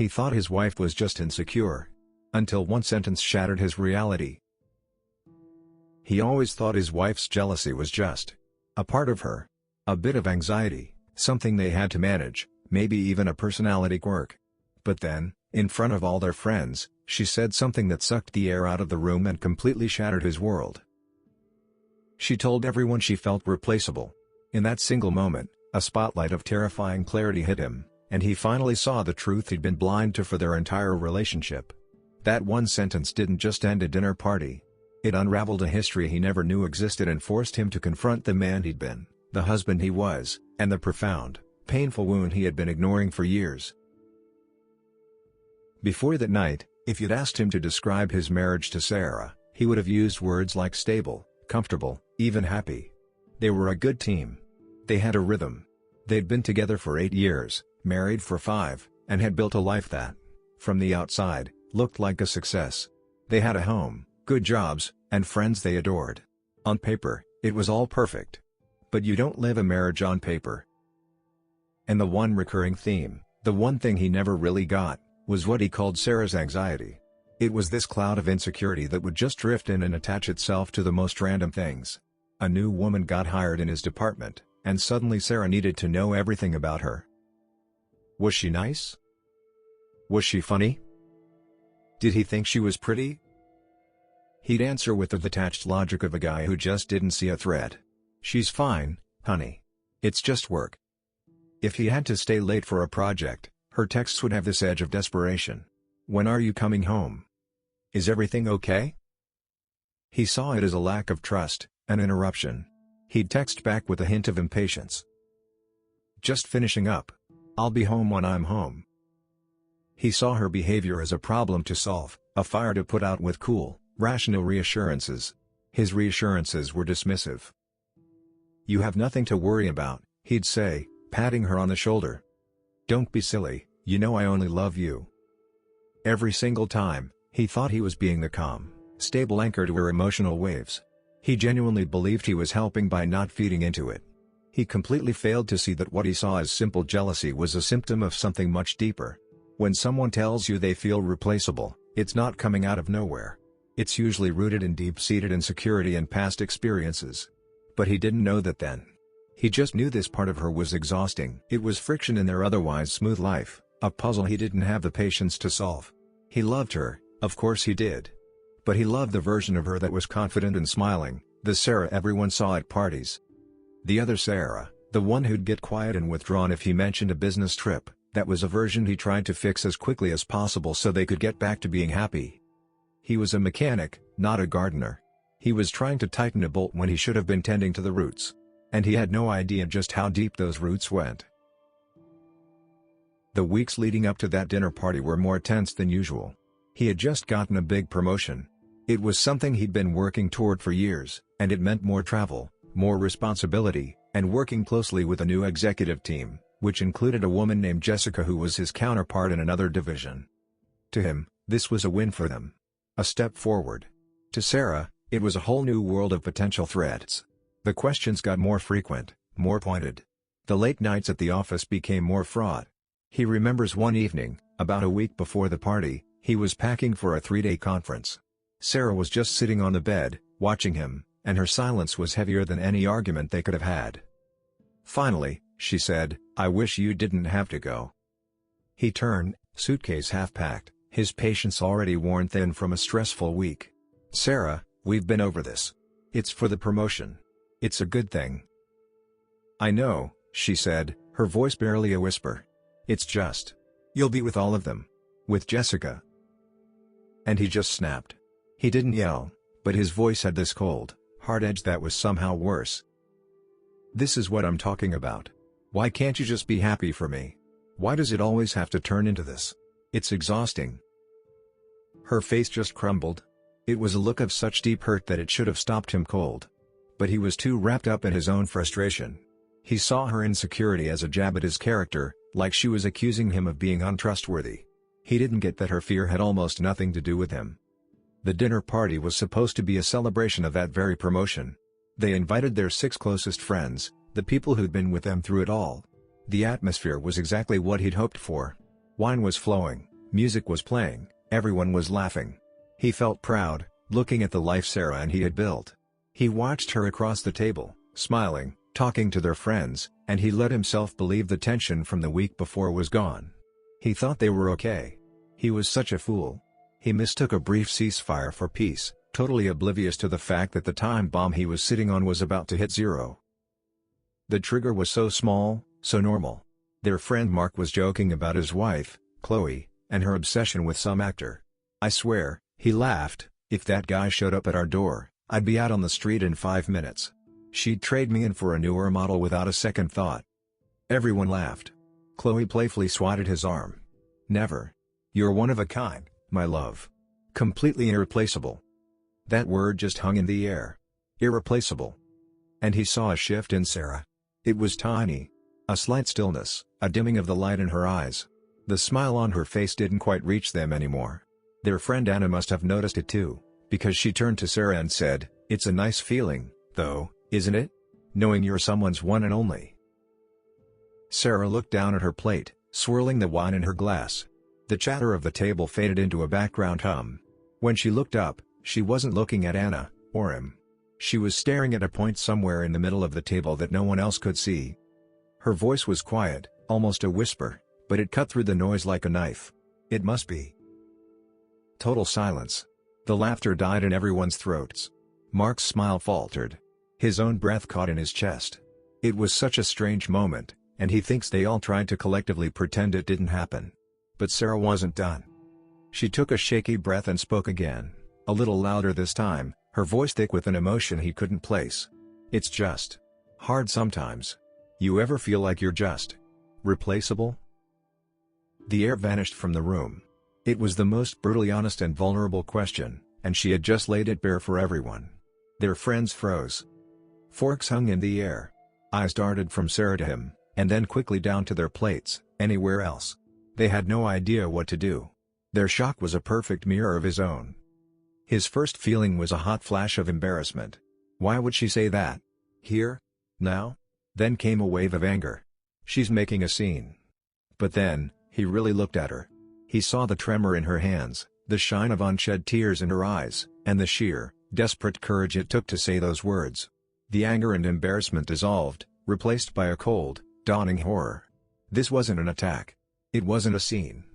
He thought his wife was just insecure. Until one sentence shattered his reality. He always thought his wife's jealousy was just a part of her. A bit of anxiety, something they had to manage, maybe even a personality quirk. But then, in front of all their friends, she said something that sucked the air out of the room and completely shattered his world. She told everyone she felt replaceable. In that single moment, a spotlight of terrifying clarity hit him, and he finally saw the truth he'd been blind to for their entire relationship. That one sentence didn't just end a dinner party. It unraveled a history he never knew existed and forced him to confront the man he'd been, the husband he was, and the profound, painful wound he had been ignoring for years. Before that night, if you'd asked him to describe his marriage to Sarah, he would have used words like stable, comfortable, even happy. They were a good team. They had a rhythm. They'd been together for 8 years, married for 5, and had built a life that, from the outside, looked like a success. They had a home, good jobs, and friends they adored. On paper, it was all perfect. But you don't live a marriage on paper. And the one recurring theme, the one thing he never really got, was what he called Sarah's anxiety. It was this cloud of insecurity that would just drift in and attach itself to the most random things. A new woman got hired in his department, and suddenly Sarah needed to know everything about her. Was she nice? Was she funny? Did he think she was pretty? He'd answer with the detached logic of a guy who just didn't see a thread. She's fine, honey. It's just work. If he had to stay late for a project, her texts would have this edge of desperation. When are you coming home? Is everything okay? He saw it as a lack of trust, an interruption. He'd text back with a hint of impatience. Just finishing up. I'll be home when I'm home. He saw her behavior as a problem to solve, a fire to put out with cool, rational reassurances. His reassurances were dismissive. You have nothing to worry about, he'd say, patting her on the shoulder. Don't be silly, you know I only love you. Every single time, he thought he was being the calm, stable anchor to her emotional waves. He genuinely believed he was helping by not feeding into it. He completely failed to see that what he saw as simple jealousy was a symptom of something much deeper. When someone tells you they feel replaceable, it's not coming out of nowhere. It's usually rooted in deep-seated insecurity and past experiences. But he didn't know that then. He just knew this part of her was exhausting. It was friction in their otherwise smooth life, a puzzle he didn't have the patience to solve. He loved her, of course he did. But he loved the version of her that was confident and smiling, the Sarah everyone saw at parties. The other Sarah, the one who'd get quiet and withdrawn if he mentioned a business trip, that was a version he tried to fix as quickly as possible so they could get back to being happy. He was a mechanic, not a gardener. He was trying to tighten a bolt when he should have been tending to the roots. And he had no idea just how deep those roots went. The weeks leading up to that dinner party were more tense than usual. He had just gotten a big promotion. It was something he'd been working toward for years, and it meant more travel, more responsibility, and working closely with a new executive team, which included a woman named Jessica who was his counterpart in another division. To him, this was a win for them. A step forward. To Sarah, it was a whole new world of potential threats. The questions got more frequent, more pointed. The late nights at the office became more fraught. He remembers one evening, about a week before the party, he was packing for a 3-day conference. Sarah was just sitting on the bed, watching him, and her silence was heavier than any argument they could have had. Finally, she said, I wish you didn't have to go. He turned, suitcase half-packed, his patience already worn thin from a stressful week. Sarah, we've been over this. It's for the promotion. It's a good thing. I know, she said, her voice barely a whisper. It's just. You'll be with all of them. With Jessica. And he just snapped. He didn't yell, but his voice had this cold, hard edge that was somehow worse. This is what I'm talking about. Why can't you just be happy for me? Why does it always have to turn into this? It's exhausting. Her face just crumbled. It was a look of such deep hurt that it should have stopped him cold. But he was too wrapped up in his own frustration. He saw her insecurity as a jab at his character, like she was accusing him of being untrustworthy. He didn't get that her fear had almost nothing to do with him. The dinner party was supposed to be a celebration of that very promotion. They invited their 6 closest friends, the people who'd been with them through it all. The atmosphere was exactly what he'd hoped for. Wine was flowing, Music was playing, everyone was laughing. He felt proud, looking at the life Sarah and he had built. He watched her across the table, smiling, talking to their friends, and he let himself believe the tension from the week before was gone. He thought they were okay. He was such a fool. He mistook a brief ceasefire for peace, totally oblivious to the fact that the time bomb he was sitting on was about to hit zero. The trigger was so small, so normal. Their friend Mark was joking about his wife, Chloe, and her obsession with some actor. "I swear," he laughed, "if that guy showed up at our door, I'd be out on the street in 5 minutes. She'd trade me in for a newer model without a second thought." Everyone laughed. Chloe playfully swatted his arm. "Never. You're one of a kind, my love. Completely irreplaceable." That word just hung in the air. Irreplaceable. And he saw a shift in Sarah. It was tiny. A slight stillness, a dimming of the light in her eyes. The smile on her face didn't quite reach them anymore. Their friend Anna must have noticed it too, because she turned to Sarah and said, "It's a nice feeling, though, isn't it? Knowing you're someone's one and only." Sarah looked down at her plate, swirling the wine in her glass. The chatter of the table faded into a background hum. When she looked up, she wasn't looking at Anna, or him. She was staring at a point somewhere in the middle of the table that no one else could see. Her voice was quiet, almost a whisper, but it cut through the noise like a knife. "It must be." Total silence. The laughter died in everyone's throats. Mark's smile faltered. His own breath caught in his chest. It was such a strange moment, and he thinks they all tried to collectively pretend it didn't happen. But Sarah wasn't done. She took a shaky breath and spoke again, a little louder this time, her voice thick with an emotion he couldn't place. "It's just hard sometimes. You ever feel like you're just replaceable?" The air vanished from the room. It was the most brutally honest and vulnerable question, and she had just laid it bare for everyone. Their friends froze. Forks hung in the air. Eyes darted from Sarah to him, and then quickly down to their plates, anywhere else. They had no idea what to do. Their shock was a perfect mirror of his own. His first feeling was a hot flash of embarrassment. Why would she say that? Here? Now? Then came a wave of anger. She's making a scene. But then, he really looked at her. He saw the tremor in her hands, the shine of unshed tears in her eyes, and the sheer, desperate courage it took to say those words. The anger and embarrassment dissolved, replaced by a cold, dawning horror. This wasn't an attack. It wasn't a scene.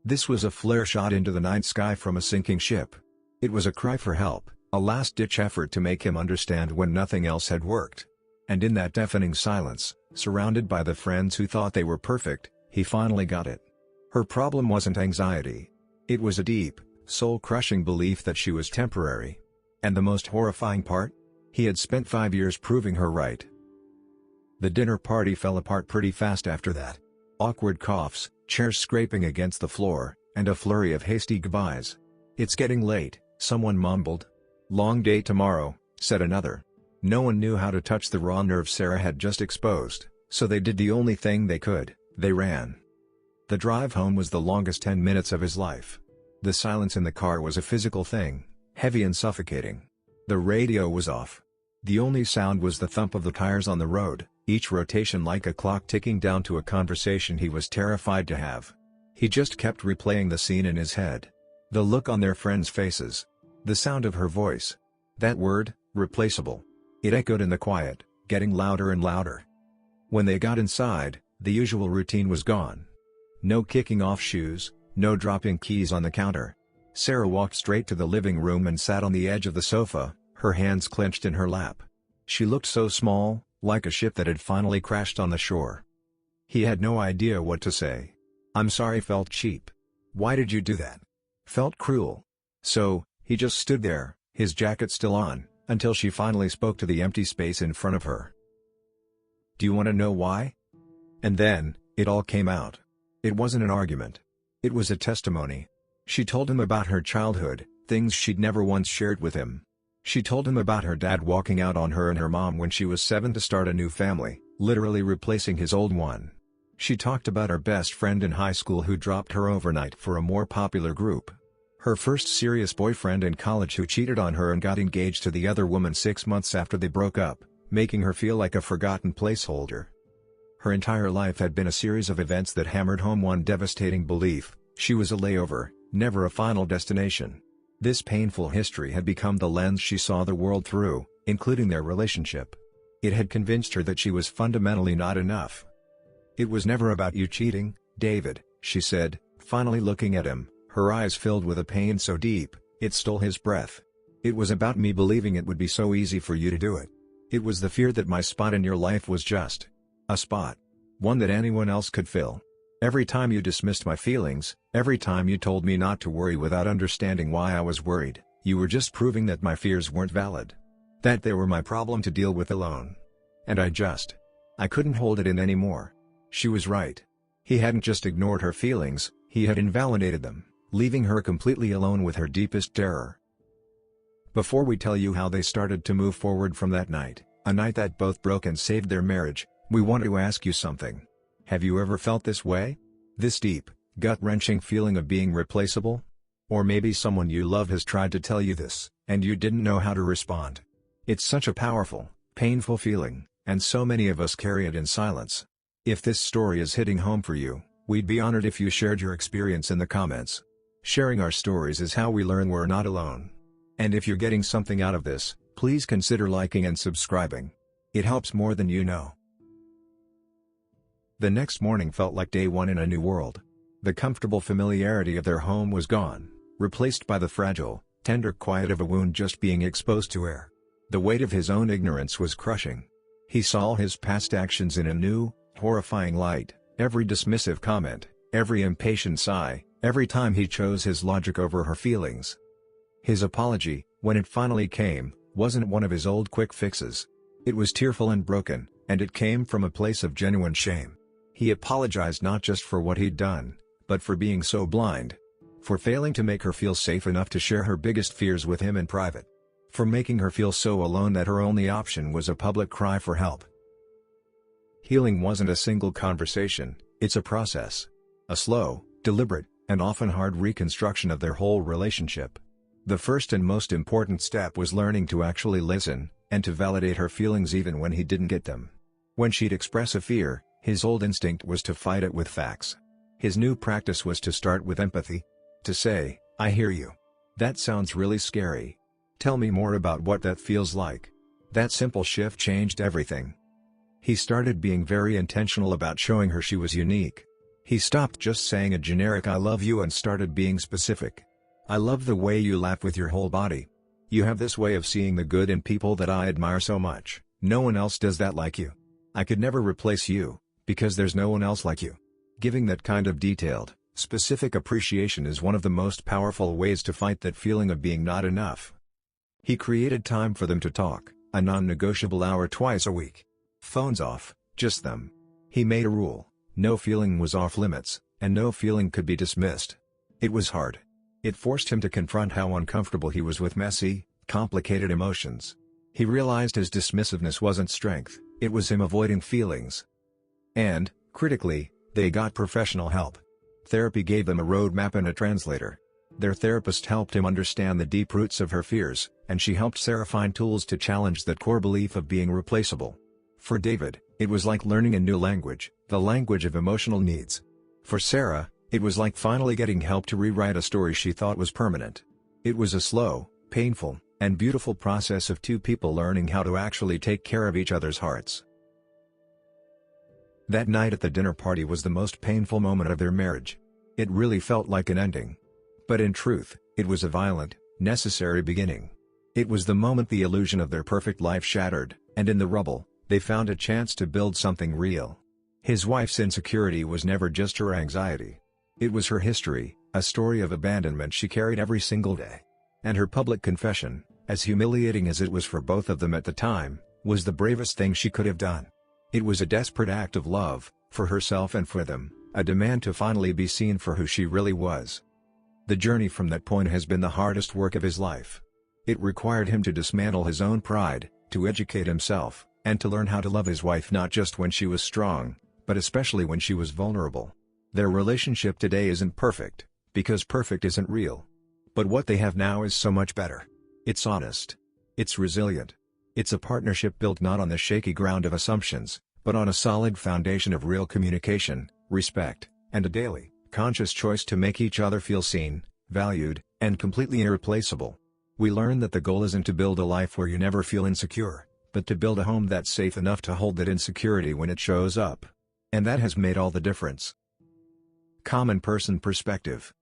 This was a flare shot into the night sky from a sinking ship. It was a cry for help, a last-ditch effort to make him understand when nothing else had worked. And in that deafening silence, surrounded by the friends who thought they were perfect, he finally got it. Her problem wasn't anxiety. It was a deep, soul-crushing belief that she was temporary. And the most horrifying part? He had spent 5 years proving her right. The dinner party fell apart pretty fast after that. Awkward coughs, chairs scraping against the floor, and a flurry of hasty goodbyes. "It's getting late," someone mumbled. "Long day tomorrow," said another. No one knew how to touch the raw nerve Sarah had just exposed, so they did the only thing they could: they ran. The drive home was the longest 10 minutes of his life. The silence in the car was a physical thing, heavy and suffocating. The radio was off. The only sound was the thump of the tires on the road, each rotation like a clock ticking down to a conversation he was terrified to have. He just kept replaying the scene in his head. The look on their friends' faces. The sound of her voice. That word, replaceable. It echoed in the quiet, getting louder and louder. When they got inside, the usual routine was gone. No kicking off shoes, no dropping keys on the counter. Sarah walked straight to the living room and sat on the edge of the sofa, her hands clenched in her lap. She looked so small, like a ship that had finally crashed on the shore. He had no idea what to say. "I'm sorry" felt cheap. "Why did you do that?" felt cruel. So, he just stood there, his jacket still on, until she finally spoke to the empty space in front of her. "Do you want to know why?" And then, it all came out. It wasn't an argument. It was a testimony. She told him about her childhood, things she'd never once shared with him. She told him about her dad walking out on her and her mom when she was 7 to start a new family, literally replacing his old one. She talked about her best friend in high school who dropped her overnight for a more popular group. Her first serious boyfriend in college who cheated on her and got engaged to the other woman 6 months after they broke up, making her feel like a forgotten placeholder. Her entire life had been a series of events that hammered home one devastating belief: She was a layover, never a final destination. This painful history had become the lens she saw the world through, including their relationship. It had convinced her that she was fundamentally not enough. "It was never about you cheating, David," she said, finally looking at him, her eyes filled with a pain so deep, it stole his breath. "It was about me believing it would be so easy for you to do it. It was the fear that my spot in your life was just a spot. One that anyone else could fill. Every time you dismissed my feelings, every time you told me not to worry without understanding why I was worried, you were just proving that my fears weren't valid. That they were my problem to deal with alone. And I couldn't hold it in anymore." She was right. He hadn't just ignored her feelings, he had invalidated them, leaving her completely alone with her deepest terror. Before we tell you how they started to move forward from that night, a night that both broke and saved their marriage, we want to ask you something. Have you ever felt this way? This deep, gut-wrenching feeling of being replaceable? Or maybe someone you love has tried to tell you this, and you didn't know how to respond. It's such a powerful, painful feeling, and so many of us carry it in silence. If this story is hitting home for you, we'd be honored if you shared your experience in the comments. Sharing our stories is how we learn we're not alone. And if you're getting something out of this, please consider liking and subscribing. It helps more than you know. The next morning felt like day one in a new world. The comfortable familiarity of their home was gone, replaced by the fragile, tender quiet of a wound just being exposed to air. The weight of his own ignorance was crushing. He saw his past actions in a new, horrifying light, every dismissive comment, every impatient sigh, every time he chose his logic over her feelings. His apology, when it finally came, wasn't one of his old quick fixes. It was tearful and broken, and it came from a place of genuine shame. He apologized not just for what he'd done, but for being so blind. For failing to make her feel safe enough to share her biggest fears with him in private. For making her feel so alone that her only option was a public cry for help. Healing wasn't a single conversation, it's a process. A slow, deliberate, and often hard reconstruction of their whole relationship. The first and most important step was learning to actually listen, and to validate her feelings even when he didn't get them. When she'd express a fear, his old instinct was to fight it with facts. His new practice was to start with empathy. To say, "I hear you. That sounds really scary. Tell me more about what that feels like." That simple shift changed everything. He started being very intentional about showing her she was unique. He stopped just saying a generic "I love you" and started being specific. "I love the way you laugh with your whole body. You have this way of seeing the good in people that I admire so much. No one else does that like you. I could never replace you, because there's no one else like you." Giving that kind of detailed, specific appreciation is one of the most powerful ways to fight that feeling of being not enough. He created time for them to talk, a non-negotiable hour twice a week. Phones off, just them. He made a rule: no feeling was off limits, and no feeling could be dismissed. It was hard. It forced him to confront how uncomfortable he was with messy, complicated emotions. He realized his dismissiveness wasn't strength, it was him avoiding feelings. And, critically, they got professional help. Therapy gave them a roadmap and a translator. Their therapist helped him understand the deep roots of her fears, and she helped Sarah find tools to challenge that core belief of being replaceable. For David, it was like learning a new language, the language of emotional needs. For Sarah, it was like finally getting help to rewrite a story she thought was permanent. It was a slow, painful, and beautiful process of two people learning how to actually take care of each other's hearts. That night at the dinner party was the most painful moment of their marriage. It really felt like an ending. But in truth, it was a violent, necessary beginning. It was the moment the illusion of their perfect life shattered, and in the rubble, they found a chance to build something real. His wife's insecurity was never just her anxiety. It was her history, a story of abandonment she carried every single day. And her public confession, as humiliating as it was for both of them at the time, was the bravest thing she could have done. It was a desperate act of love, for herself and for them, a demand to finally be seen for who she really was. The journey from that point has been the hardest work of his life. It required him to dismantle his own pride, to educate himself, and to learn how to love his wife not just when she was strong, but especially when she was vulnerable. Their relationship today isn't perfect, because perfect isn't real. But what they have now is so much better. It's honest. It's resilient. It's a partnership built not on the shaky ground of assumptions, but on a solid foundation of real communication, respect, and a daily, conscious choice to make each other feel seen, valued, and completely irreplaceable. We learn that the goal isn't to build a life where you never feel insecure, but to build a home that's safe enough to hold that insecurity when it shows up. And that has made all the difference. Common person perspective.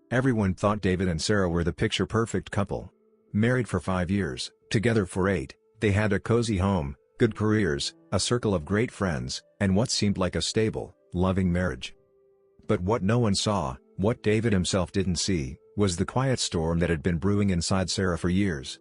Everyone thought David and Sarah were the picture-perfect couple. Married for 5 years, together for 8, they had a cozy home, good careers, a circle of great friends, and what seemed like a stable, loving marriage. But what no one saw, what David himself didn't see, was the quiet storm that had been brewing inside Sarah for years.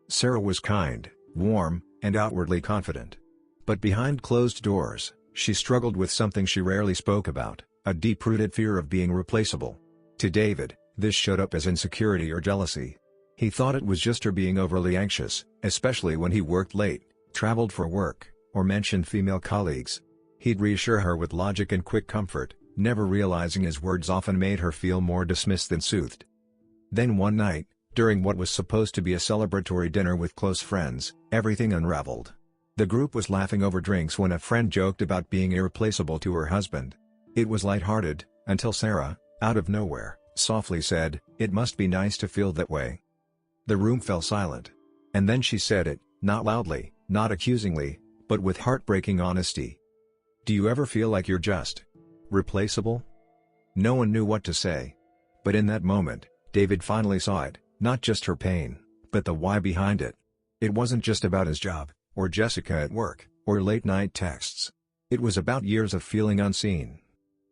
Sarah was kind, warm, and outwardly confident. But behind closed doors, she struggled with something she rarely spoke about, a deep-rooted fear of being replaceable. To David, this showed up as insecurity or jealousy. He thought it was just her being overly anxious, especially when he worked late, traveled for work, or mentioned female colleagues. He'd reassure her with logic and quick comfort, never realizing his words often made her feel more dismissed than soothed. Then one night, during what was supposed to be a celebratory dinner with close friends, everything unraveled. The group was laughing over drinks when a friend joked about being irreplaceable to her husband. It was lighthearted, until Sarah, out of nowhere, softly said, "It must be nice to feel that way." The room fell silent. And then she said it, not loudly, not accusingly, but with heartbreaking honesty. "Do you ever feel like you're just replaceable?" No one knew what to say. But in that moment, David finally saw it, not just her pain, but the why behind it. It wasn't just about his job, or Jessica at work, or late-night texts. It was about years of feeling unseen.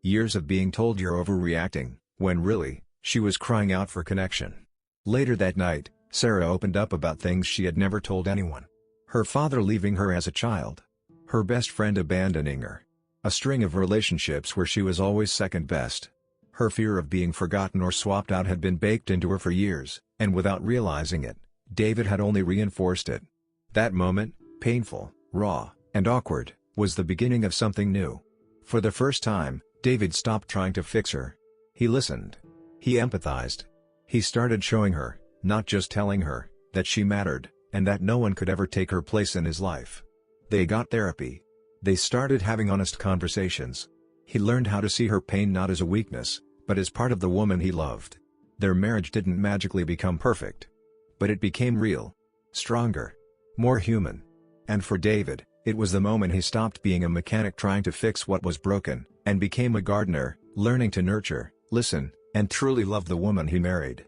Years of being told you're overreacting, when really, she was crying out for connection. Later that night, Sarah opened up about things she had never told anyone. Her father leaving her as a child. Her best friend abandoning her. A string of relationships where she was always second best. Her fear of being forgotten or swapped out had been baked into her for years, and without realizing it, David had only reinforced it. That moment, painful, raw, and awkward, was the beginning of something new. For the first time, David stopped trying to fix her. He listened. He empathized. He started showing her, not just telling her, that she mattered, and that no one could ever take her place in his life. They got therapy. They started having honest conversations. He learned how to see her pain not as a weakness, but as part of the woman he loved. Their marriage didn't magically become perfect. But it became real. Stronger. More human. And for David, it was the moment he stopped being a mechanic trying to fix what was broken, and became a gardener, learning to nurture, listen, and truly love the woman he married.